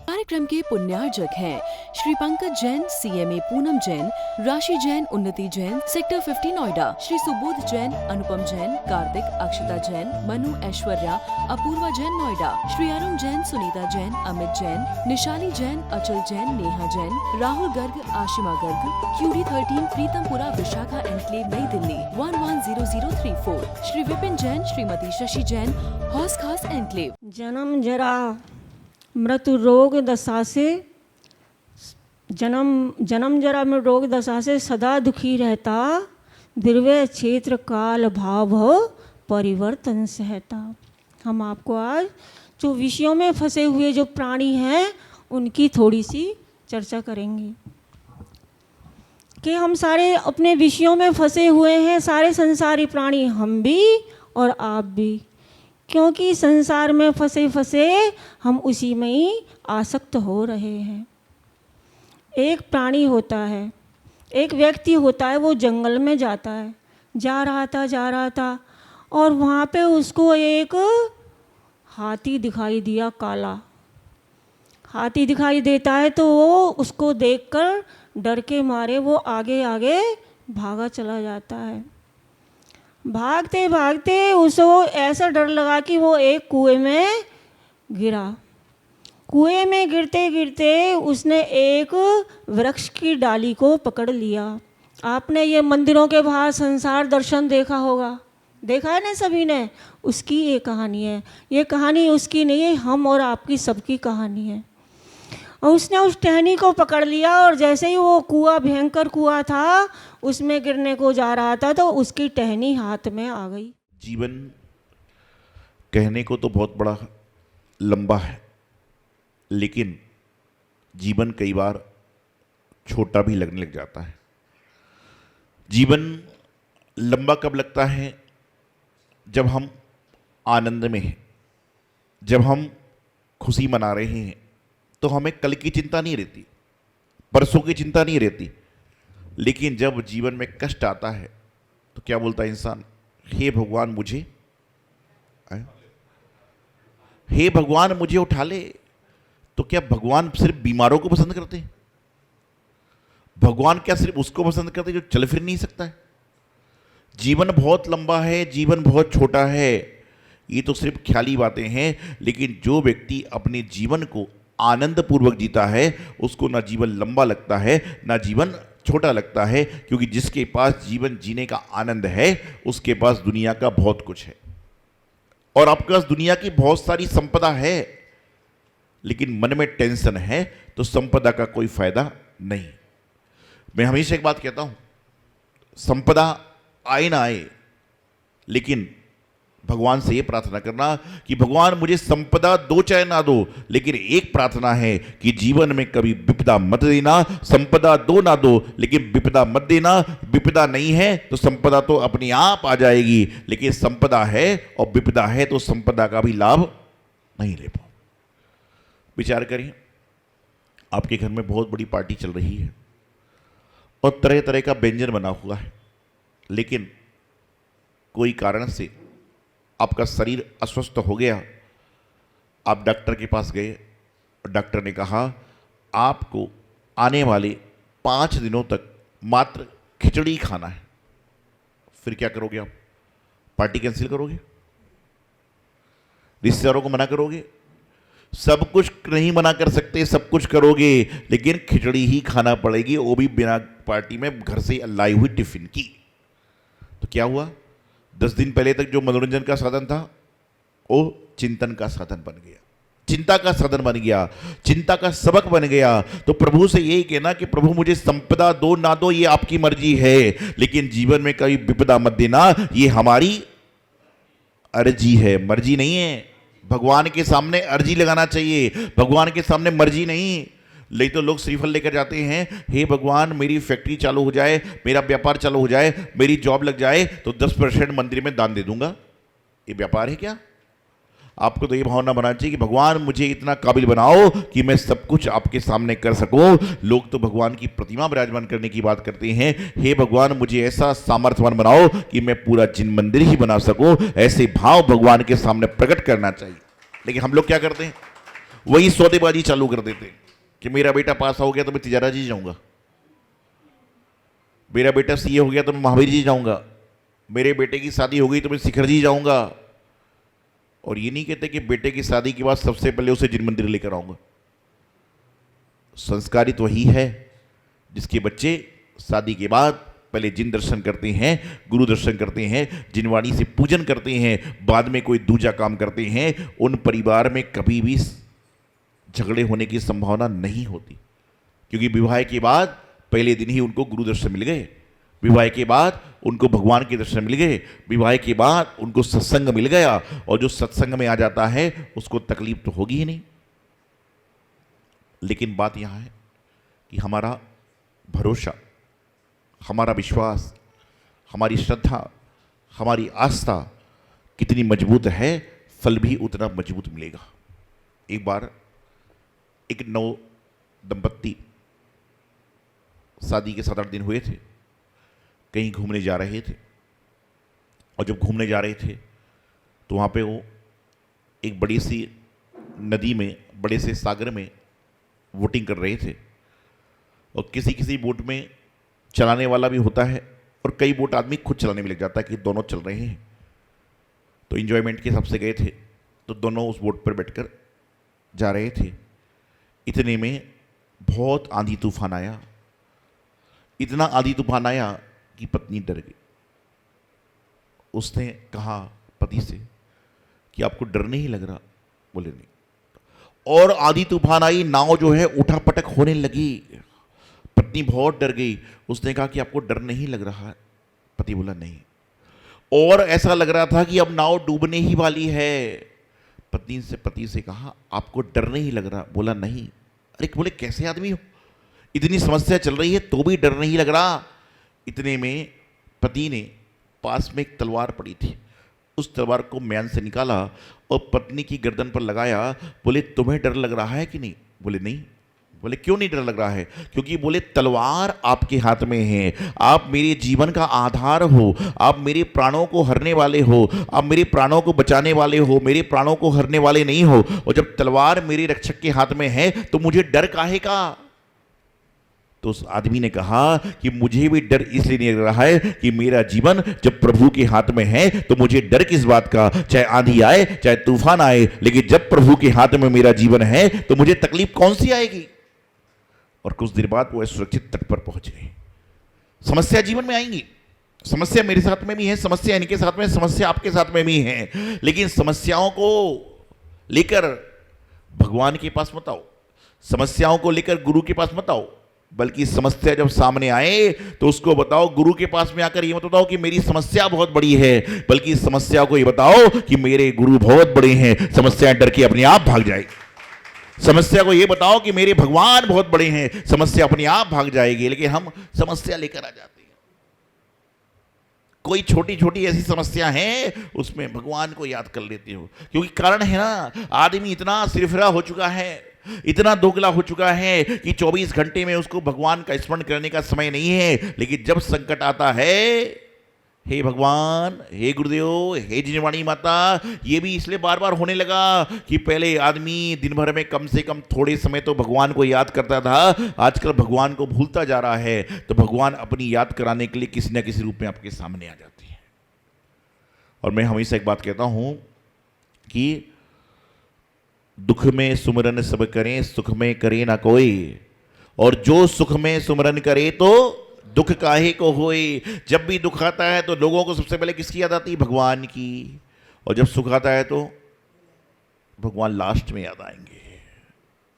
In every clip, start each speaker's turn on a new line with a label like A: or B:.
A: कार्यक्रम के पुण्यार्जक हैं श्री पंकज जैन, CMA पूनम जैन, राशि जैन, उन्नति जैन, सेक्टर 50 नोएडा, श्री सुबोध जैन, अनुपम जैन, कार्तिक, अक्षता जैन, मनु, ऐश्वर्या, अपूर्वा जैन नोएडा, श्री अरुण जैन, सुनीता जैन, अमित जैन, निशाली जैन, अचल जैन, नेहा जैन, राहुल गर्ग, आशिमा गर्ग, QD13 प्रीतमपुरा विशाखा एनक्लेव नई दिल्ली 110034, श्री विपिन जैन, श्रीमती शशि जैन, हौस खास एनक्लेव।
B: जन्म जरा मृत्यु रोग दशा से जन्म जरा में रोग दशा से सदा दुखी रहता, दिव्य क्षेत्र काल भाव परिवर्तन सहता। हम आपको आज जो विषयों में फंसे हुए जो प्राणी हैं उनकी थोड़ी सी चर्चा करेंगे कि हम सारे अपने विषयों में फंसे हुए हैं, सारे संसारी प्राणी, हम भी और आप भी, क्योंकि संसार में फंसे फंसे हम उसी में ही आसक्त हो रहे हैं। एक प्राणी होता है, एक व्यक्ति होता है, वो जंगल में जाता है, जा रहा था और वहाँ पे उसको एक हाथी दिखाई दिया, काला हाथी दिखाई देता है। तो वो उसको देखकर डर के मारे वो आगे आगे भागा चला जाता है। भागते भागते उसको ऐसा डर लगा कि वो एक कुएं में गिरा। कुएं में गिरते गिरते उसने एक वृक्ष की डाली को पकड़ लिया। आपने ये मंदिरों के बाहर संसार दर्शन देखा होगा, देखा है ना सभी ने? उसकी ये कहानी है। ये कहानी उसकी नहीं है, हम और आपकी सबकी कहानी है। और उसने उस टहनी को पकड़ लिया और जैसे ही वो कुआं, भयंकर कुआं था, उसमें गिरने को जा रहा था तो उसकी टहनी हाथ में आ गई।
C: जीवन कहने को तो बहुत बड़ा लंबा है, लेकिन जीवन कई बार छोटा भी लगने लग जाता है। जीवन लंबा कब लगता है? जब हम आनंद में हैं, जब हम खुशी मना रहे हैं, तो हमें कल की चिंता नहीं रहती, परसों की चिंता नहीं रहती। लेकिन जब जीवन में कष्ट आता है तो क्या बोलता है इंसान? हे भगवान मुझे, हे भगवान मुझे उठा ले। तो क्या भगवान सिर्फ बीमारों को पसंद करते हैं? भगवान क्या सिर्फ उसको पसंद करते हैं जो चल फिर नहीं सकता है? जीवन बहुत लंबा है, जीवन बहुत छोटा है, ये तो सिर्फ ख्याली बातें हैं। लेकिन जो व्यक्ति अपने जीवन को आनंद पूर्वक जीता है, उसको ना जीवन लंबा लगता है ना जीवन छोटा लगता है, क्योंकि जिसके पास जीवन जीने का आनंद है उसके पास दुनिया का बहुत कुछ है। और आपके पास दुनिया की बहुत सारी संपदा है, लेकिन मन में टेंशन है तो संपदा का कोई फायदा नहीं। मैं हमेशा एक बात कहता हूं, संपदा आए ना आए, लेकिन भगवान से ये प्रार्थना करना कि भगवान मुझे संपदा दो चाहे ना दो, लेकिन एक प्रार्थना है कि जीवन में कभी विपदा मत देना। संपदा दो ना दो, लेकिन विपदा मत देना। विपदा नहीं है तो संपदा तो अपने आप आ जाएगी, लेकिन संपदा है और विपदा है तो संपदा का भी लाभ नहीं ले पाओ। विचार करिए, आपके घर में बहुत बड़ी पार्टी चल रही है और तरह तरह का व्यंजन बना हुआ है, लेकिन कोई कारण से आपका शरीर अस्वस्थ हो गया। आप डॉक्टर के पास गए और डॉक्टर ने कहा आपको आने वाले 5 दिनों तक मात्र खिचड़ी खाना है। फिर क्या करोगे आप? पार्टी कैंसिल करोगे? रिश्तेदारों को मना करोगे? सब कुछ नहीं मना कर सकते, सब कुछ करोगे, लेकिन खिचड़ी ही खाना पड़ेगी, वो भी बिना पार्टी में घर से लाई हुई टिफिन की। तो क्या हुआ? 10 दिन पहले तक जो मनोरंजन का साधन था वो चिंतन का साधन बन गया, चिंता का साधन बन गया, चिंता का सबक बन गया। तो प्रभु से यही कहना कि प्रभु मुझे संपदा दो ना दो ये आपकी मर्जी है, लेकिन जीवन में कभी विपदा मत देना, ये हमारी अर्जी है, मर्जी नहीं है। भगवान के सामने अर्जी लगाना चाहिए, भगवान के सामने मर्जी नहीं। नहीं तो लोग श्रीफल लेकर जाते हैं, हे भगवान मेरी फैक्ट्री चालू हो जाए, मेरा व्यापार चालू हो जाए, मेरी जॉब लग जाए तो 10% मंदिर में दान दे दूंगा। ये व्यापार है क्या? आपको तो ये भावना बनानी चाहिए कि भगवान मुझे इतना काबिल बनाओ कि मैं सब कुछ आपके सामने कर सकूं। लोग तो भगवान की प्रतिमा विराजमान करने की बात करते हैं, हे भगवान मुझे ऐसा सामर्थ्यवान बनाओ कि मैं पूरा जिन मंदिर ही बना सकूं। ऐसे भाव भगवान के सामने प्रकट करना चाहिए। लेकिन हम लोग क्या करते हैं, वही सौदेबाजी चालू कर देते हैं कि मेरा बेटा पास हो गया तो मैं तिजारा जी जाऊंगा, मेरा बेटा सीए हो गया तो मैं महावीर जी जाऊंगा, मेरे बेटे की शादी हो गई तो मैं शिखर जी जाऊंगा। और ये नहीं कहते कि बेटे की शादी के बाद सबसे पहले उसे जिन मंदिर लेकर आऊंगा। संस्कारित वही है जिसके बच्चे शादी के बाद पहले जिन दर्शन करते हैं, गुरु दर्शन करते हैं, जिनवाणी से पूजन करते हैं, बाद में कोई दूजा काम करते हैं। उन परिवार में कभी भी झगड़े होने की संभावना नहीं होती, क्योंकि विवाह के बाद पहले दिन ही उनको गुरु दर्शन मिल गए, विवाह के बाद उनको भगवान के दर्शन मिल गए, विवाह के बाद उनको सत्संग मिल गया। और जो सत्संग में आ जाता है उसको तकलीफ तो होगी ही नहीं। लेकिन बात यहां है कि हमारा भरोसा, हमारा विश्वास, हमारी श्रद्धा, हमारी आस्था कितनी मजबूत है, फल भी उतना मजबूत मिलेगा। एक बार एक नव दंपत्ति शादी के 7-8 दिन हुए थे, कहीं घूमने जा रहे थे। और जब घूमने जा रहे थे तो वहाँ पे वो एक बड़ी सी नदी में, बड़े से सागर में बोटिंग कर रहे थे। और किसी किसी बोट में चलाने वाला भी होता है और कई बोट आदमी खुद चलाने में लग जाता है कि दोनों चल रहे हैं। तो इन्जॉयमेंट के हिसाब से गए थे, तो दोनों उस बोट पर बैठकर जा रहे थे। इतने में बहुत आंधी तूफान आया, इतना आंधी तूफान आया कि पत्नी डर गई। उसने कहा पति से कि आपको डर नहीं लग रहा? बोले नहीं। और आंधी तूफान आई, नाव जो है उठा पटक होने लगी, पत्नी बहुत डर गई। उसने कहा कि आपको डर नहीं लग रहा? पति बोला नहीं। और ऐसा लग रहा था कि अब नाव डूबने ही वाली है। पति से कहा आपको डर नहीं लग रहा? बोला नहीं। अरे बोले कैसे आदमी हो, इतनी समस्या चल रही है तो भी डर नहीं लग रहा? इतने में पति ने, पास में एक तलवार पड़ी थी, उस तलवार को म्यान से निकाला और पत्नी की गर्दन पर लगाया। बोले तुम्हें डर लग रहा है कि नहीं? बोले नहीं। बोले क्यों नहीं डर लग रहा है? क्योंकि बोले तलवार आपके हाथ में है, आप मेरे जीवन का आधार हो, आप मेरे प्राणों को हरने वाले हो, आप मेरे प्राणों को बचाने वाले हो, मेरे प्राणों को हरने वाले नहीं हो। और जब तलवार मेरे रक्षक के हाथ में है तो मुझे डर काहे का? तो उस आदमी ने कहा कि मुझे भी डर इसलिए नहीं लग रहा है कि मेरा जीवन जब प्रभु के हाथ में है तो मुझे डर किस बात का, चाहे आंधी आए चाहे तूफान आए, लेकिन जब प्रभु के हाथ में मेरा जीवन है तो मुझे तकलीफ कौन सी आएगी। और कुछ देर बाद वो सुरक्षित तट पर पहुंच गए। समस्या जीवन में आएंगी, समस्या मेरे साथ में भी है, समस्या इनके साथ में, समस्या आपके साथ में भी है, लेकिन समस्याओं को लेकर भगवान के पास मत आओ, समस्याओं को लेकर गुरु के पास मत आओ, बल्कि समस्या जब सामने आए तो उसको बताओ, गुरु के पास में आकर ये मत बताओ कि मेरी समस्या बहुत बड़ी है, बल्कि समस्या को ये बताओ कि मेरे गुरु बहुत बड़े हैं। समस्या डर के अपने आप भाग जाएगी। समस्या को ये बताओ कि मेरे भगवान बहुत बड़े हैं, समस्या अपने आप भाग जाएगी। लेकिन हम समस्या लेकर आ जाते हैं। कोई छोटी छोटी ऐसी समस्या है उसमें भगवान को याद कर लेते हो, क्योंकि कारण है ना, आदमी इतना सिरफिरा हो चुका है, इतना दोगला हो चुका है कि 24 घंटे में उसको भगवान का स्मरण करने का समय नहीं है। लेकिन जब संकट आता है, हे भगवान, हे गुरुदेव, हे जिनवाणी माता, ये भी इसलिए बार बार होने लगा कि पहले आदमी दिन भर में कम से कम थोड़े समय तो भगवान को याद करता था, आजकल भगवान को भूलता जा रहा है। तो भगवान अपनी याद कराने के लिए किसी न किसी रूप में आपके सामने आ जाते हैं। और मैं हमेशा एक बात कहता हूं कि दुख में सुमरन सब करें, सुख में करे ना कोई, और जो सुख में सुमरन करे तो दुख काहे को होए। जब भी दुख आता है तो लोगों को सबसे पहले किसकी याद आती है? भगवान की। और जब सुख आता है तो भगवान लास्ट में याद आएंगे,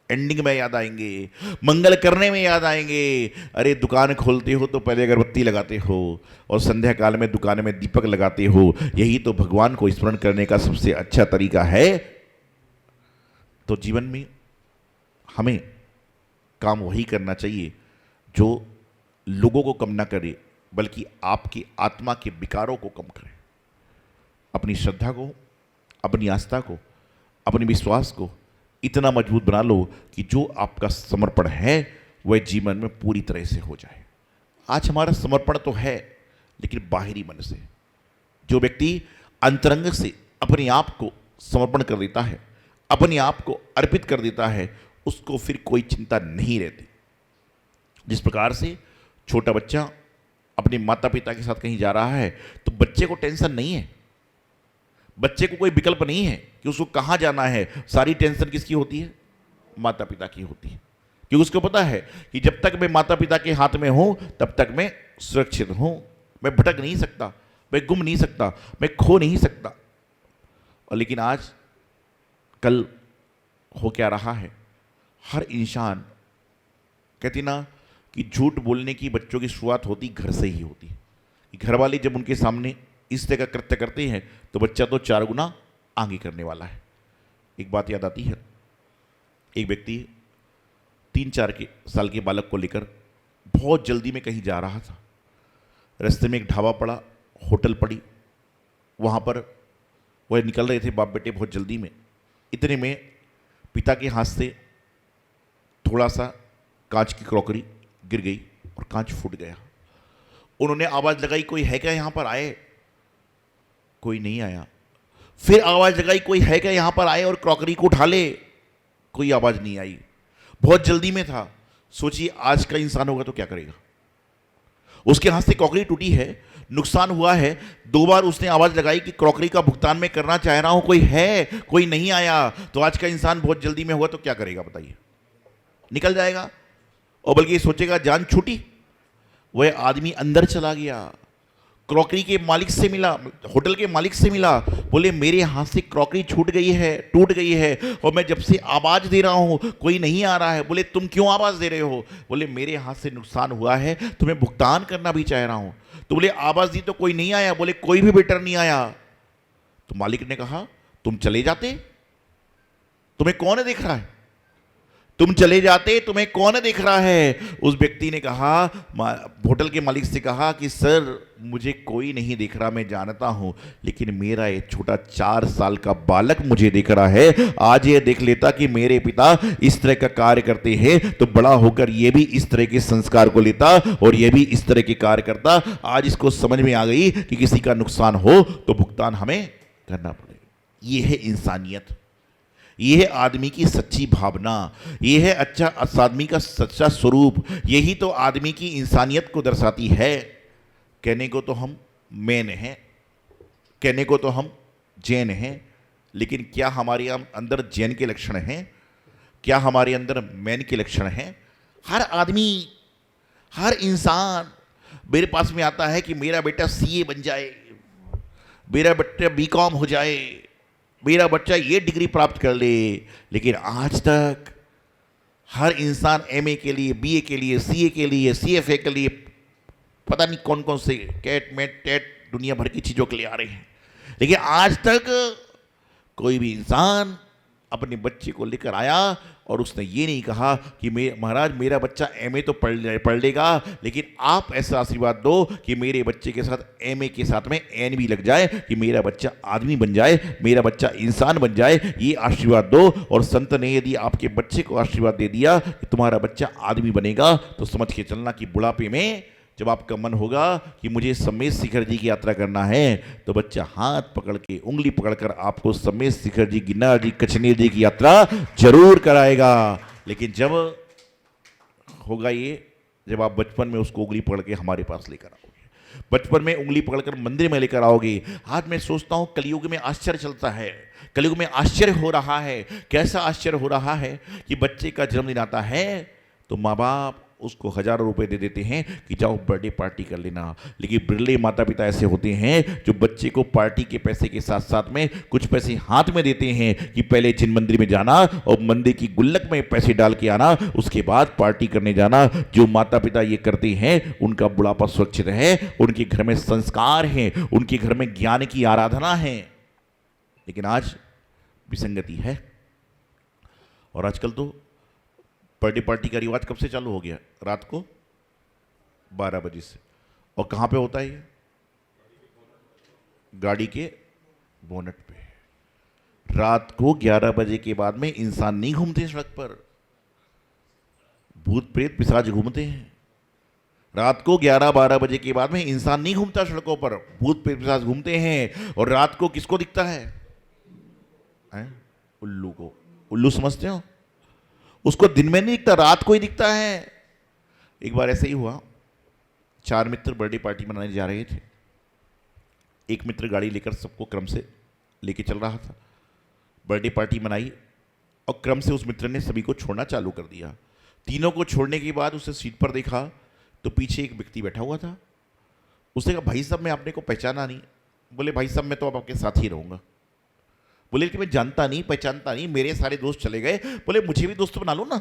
C: एंडिंग में याद आएंगे, मंगल करने में याद आएंगे। अरे दुकान खोलते हो तो पहले अगरबत्ती लगाते हो और संध्या काल में दुकान में दीपक लगाते हो। यही तो भगवान को स्मरण करने का सबसे अच्छा तरीका है। तो जीवन में हमें काम वही करना चाहिए जो लोगों को कम ना करे, बल्कि आपकी आत्मा के विकारों को कम करे। अपनी श्रद्धा को, अपनी आस्था को अपने विश्वास को इतना मजबूत बना लो कि जो आपका समर्पण है वह जीवन में पूरी तरह से हो जाए। आज हमारा समर्पण तो है, लेकिन बाहरी मन से जो व्यक्ति अंतरंग से अपने आप को समर्पण कर देता है, अपने आप को अर्पित कर देता है, उसको फिर कोई चिंता नहीं रहती। जिस प्रकार से छोटा बच्चा अपने माता पिता के साथ कहीं जा रहा है तो बच्चे को टेंशन नहीं है, बच्चे को कोई विकल्प नहीं है कि उसको कहाँ जाना है। सारी टेंशन किसकी होती है? माता पिता की होती है, क्योंकि उसको पता है कि जब तक मैं माता पिता के हाथ में हूं तब तक मैं सुरक्षित हूं, मैं भटक नहीं सकता, मैं गुम नहीं सकता, मैं खो नहीं सकता। और लेकिन आज कल हो क्या रहा है, हर इंसान कहती ना कि झूठ बोलने की बच्चों की शुरुआत होती घर से ही होती है। घर वाले जब उनके सामने इस तरह का कृत्य करते हैं तो बच्चा तो 4 गुना आगे करने वाला है। एक बात याद आती है, एक व्यक्ति 3-4 साल के बालक को लेकर बहुत जल्दी में कहीं जा रहा था। रास्ते में एक ढाबा पड़ा, होटल पड़ी, वहाँ पर वह निकल रहे थे बाप बेटे बहुत जल्दी में। इतने में पिता के हाथ से थोड़ा सा कांच की क्रॉकरी गिर गई और कांच फूट गया। उन्होंने आवाज़ लगाई, कोई है क्या यहाँ पर आए? कोई नहीं आया। फिर आवाज़ लगाई, कोई है क्या यहाँ पर आए और क्रॉकरी को उठा ले? कोई आवाज़ नहीं आई। बहुत जल्दी में था। सोचिए आज का इंसान होगा तो क्या करेगा। उसके हाथ से क्रॉकरी टूटी है, नुकसान हुआ है। 2 बार उसने आवाज़ लगाई कि क्रॉकरी का भुगतान मैं करना चाह रहा हूँ, कोई है? कोई नहीं आया। तो आज का इंसान बहुत जल्दी में हुआ तो क्या करेगा बताइए? निकल जाएगा और बल्कि सोचेगा जान छूटी। वह आदमी अंदर चला गया, क्रॉकरी के मालिक से मिला, होटल के मालिक से मिला, बोले मेरे हाथ से क्रॉकरी छूट गई है, टूट गई है और मैं जब से आवाज़ दे रहा हूँ कोई नहीं आ रहा है। बोले तुम क्यों आवाज़ दे रहे हो? बोले मेरे हाथ से नुकसान हुआ है तो मैं भुगतान करना भी चाह रहा हूँ। तो बोले आवाज़ दी तो कोई नहीं आया? बोले कोई भी वेटर नहीं आया। तो मालिक ने कहा तुम चले जाते, तुम्हें कौन देख रहा है? तुम चले जाते, तुम्हें कौन देख रहा है? उस व्यक्ति ने कहा, होटल के मालिक से कहा कि सर मुझे कोई नहीं देख रहा, मैं जानता हूं, लेकिन मेरा एक छोटा 4 साल का बालक मुझे देख रहा है। आज ये देख लेता कि मेरे पिता इस तरह का कार्य करते हैं तो बड़ा होकर ये भी इस तरह के संस्कार को लेता और ये भी इस तरह के कार्य करता। आज इसको समझ में आ गई कि किसी का नुकसान हो तो भुगतान हमें करना पड़ेगा। ये है इंसानियत, ये है आदमी की सच्ची भावना, ये है अच्छा आदमी का सच्चा स्वरूप। यही तो आदमी की इंसानियत को दर्शाती है। कहने को तो हम मैन हैं, कहने को तो हम जैन हैं, लेकिन क्या हमारे अंदर जैन के लक्षण हैं? क्या हमारे अंदर मैन के लक्षण हैं? हर आदमी, हर इंसान मेरे पास में आता है कि मेरा बेटा सीए बन जाए, मेरा बेटा बीकॉम हो जाए, मेरा बच्चा ये डिग्री प्राप्त कर ले। लेकिन आज तक हर इंसान एमए के लिए, बीए के लिए, सीए के लिए, सीएफए के लिए, पता नहीं कौन कौन से कैट मेट टेट दुनिया भर की चीज़ों के लिए आ रहे हैं, लेकिन आज तक कोई भी इंसान अपने बच्चे को लेकर आया और उसने ये नहीं कहा कि महाराज मेरा बच्चा एमए तो पढ़ लेगा, लेकिन आप ऐसा आशीर्वाद दो कि मेरे बच्चे के साथ एमए के साथ में एन भी लग जाए, कि मेरा बच्चा आदमी बन जाए, मेरा बच्चा इंसान बन जाए। ये आशीर्वाद दो। और संत ने यदि आपके बच्चे को आशीर्वाद दे दिया कि तुम्हारा बच्चा आदमी बनेगा, तो समझ के चलना कि बुढ़ापे में जब आपका मन होगा कि मुझे सम्मेद शिखर जी की यात्रा करना है, तो बच्चा हाथ पकड़ के, उंगली पकड़कर आपको सम्मेद शिखर जी, गिरनार जी, कछनेर जी की यात्रा जरूर कराएगा। लेकिन जब होगा ये, जब आप बचपन में उसको उंगली पकड़ के हमारे पास लेकर आओगे, बचपन में उंगली पकड़कर मंदिर में लेकर आओगे। आज मैं सोचता हूँ कलयुग में आश्चर्य चलता है, कलयुग में आश्चर्य हो रहा है। कैसा आश्चर्य हो रहा है कि बच्चे का जन्मदिन आता है तो माँ बाप उसको हजारों रुपए दे देते हैं कि जाओ बर्थडे पार्टी कर लेना। लेकिन बिरले माता पिता ऐसे होते हैं जो बच्चे को पार्टी के पैसे के साथ साथ में कुछ पैसे हाथ में देते हैं कि पहले जिन मंदिर में जाना और मंदिर की गुल्लक में पैसे डाल के आना, उसके बाद पार्टी करने जाना। जो माता पिता ये करते हैं उनका बुढ़ापा सुरक्षित है, उनके घर में संस्कार हैं, उनके घर में ज्ञान की आराधना है। लेकिन आज विसंगति है। और आजकल तो बर्थडे पार्टी का रिवाज कब से चालू हो गया? रात को 12 बजे से। और कहाँ पे होता है ये? गाड़ी के बोनट पे। रात को 11 बजे के बाद में इंसान नहीं घूमते सड़क पर, भूत प्रेत पिशाच घूमते हैं। रात को 11-12 बजे के बाद में इंसान नहीं घूमता सड़कों पर, भूत प्रेत पिशाच घूमते हैं। और रात को किसको दिखता है? उल्लू को। उल्लू समझते हो? उसको दिन में नहीं दिखता, रात को ही दिखता है। एक बार ऐसे ही हुआ, 4 मित्र बर्थडे पार्टी मनाने जा रहे थे। एक मित्र गाड़ी लेकर सबको क्रम से लेके चल रहा था। बर्थडे पार्टी मनाई और क्रम से उस मित्र ने सभी को छोड़ना चालू कर दिया। तीनों को छोड़ने के बाद उसे सीट पर देखा तो पीछे एक व्यक्ति बैठा हुआ था। उसने कहा, भाई साहब मैं आपने को पहचाना नहीं। बोले, भाई साहब मैं तो अब आपके साथ ही रहूँगा। बोले कि मैं जानता नहीं पहचानता नहीं, मेरे सारे दोस्त चले गए। बोले मुझे भी दोस्त बना लो ना।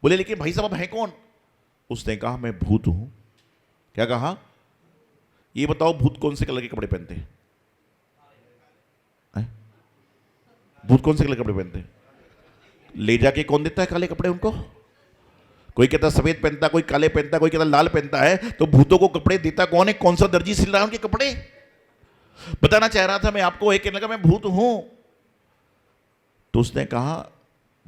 C: बोले लेकिन भाई साहब अब हैं कौन? उसने कहा, मैं भूत हूँ। क्या कहा? ये बताओ भूत कौन से कलर के कपड़े पहनते हैं? भूत कौन से कलर के कपड़े पहनते हैं? ले जाके कौन देता है काले कपड़े उनको? कोई कहता सफेद पहनता, कोई काले पहनता, कोई कहता लाल पहनता है। तो भूतों को कपड़े देता कौन है? कौन सा दर्जी सिल रहा है उनके कपड़े? बताना चाह रहा था मैं आपको। एक कहने लगा मैं भूत हूं। तो उसने कहा,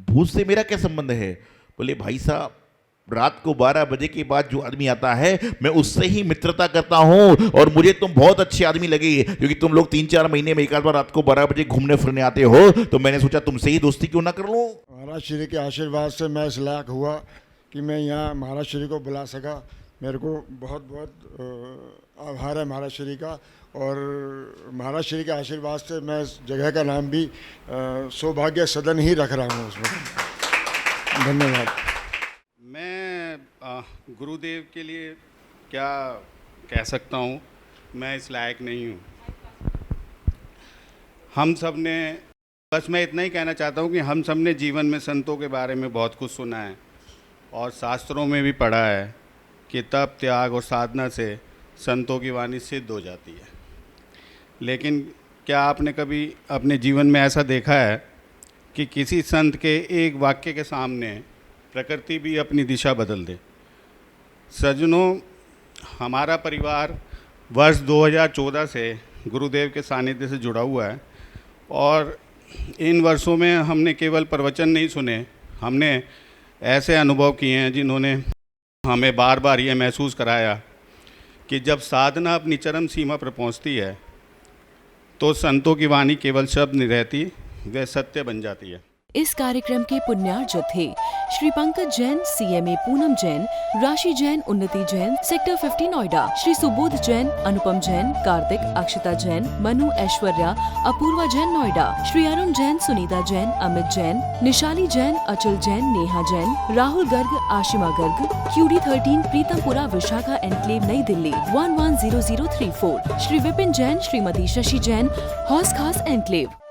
C: भूत से मेरा क्या संबंध है? बोले भाई साहब रात को 12 बजे के बाद जो आदमी आता है मैं उससे ही मित्रता करता हूं, और मुझे तुम बहुत अच्छे आदमी लगे क्योंकि तुम लोग 3-4 महीने में एक आध बार रात को 12 बजे घूमने फिरने आते हो, तो मैंने सोचा तुमसे ही दोस्ती क्यों ना कर लूं।
D: महाराज श्री के आशीर्वाद से मैं इस लायक हुआ कि मैं यहाँ महाराज श्री को बुला सका। मेरे को बहुत बहुत आभार है महाराज श्री का। और महाराज श्री के आशीर्वाद से मैं इस जगह का नाम भी सौभाग्य सदन ही रख रहा हूँ उसमें। धन्यवाद।
E: मैं गुरुदेव के लिए क्या कह सकता हूँ, मैं इस लायक नहीं हूँ। हम सब ने, बस मैं इतना ही कहना चाहता हूँ कि हम सब ने जीवन में संतों के बारे में बहुत कुछ सुना है और शास्त्रों में भी पढ़ा है कि तप त्याग और साधना से संतों की वाणी सिद्ध हो जाती है। लेकिन क्या आपने कभी अपने जीवन में ऐसा देखा है कि किसी संत के एक वाक्य के सामने प्रकृति भी अपनी दिशा बदल दे? सज्जनों, हमारा परिवार वर्ष 2014 से गुरुदेव के सानिध्य से जुड़ा हुआ है और इन वर्षों में हमने केवल प्रवचन नहीं सुने, हमने ऐसे अनुभव किए हैं जिन्होंने हमें बार बार ये महसूस कराया कि जब साधना अपनी चरम सीमा पर पहुंचती है तो संतों की वाणी केवल शब्द नहीं रहती, वह सत्य बन जाती है।
A: इस कार्यक्रम के पुण्यार्जक थे श्री पंकज जैन, CMA पूनम जैन, राशि जैन, उन्नति जैन, सेक्टर 50 नोएडा, श्री सुबोध जैन, अनुपम जैन, कार्तिक, अक्षता जैन, मनु, ऐश्वर्या, अपूर्वा जैन नोएडा, श्री अरुण जैन, सुनीता जैन, अमित जैन, निशाली जैन, अचल जैन, नेहा जैन, राहुल गर्ग, आशिमा गर्ग, QD 13, प्रीतमपुरा, विशाखा एनक्लेव, नई दिल्ली 110034, श्री विपिन जैन, श्रीमती शशि जैन, हौस खास एनक्लेव।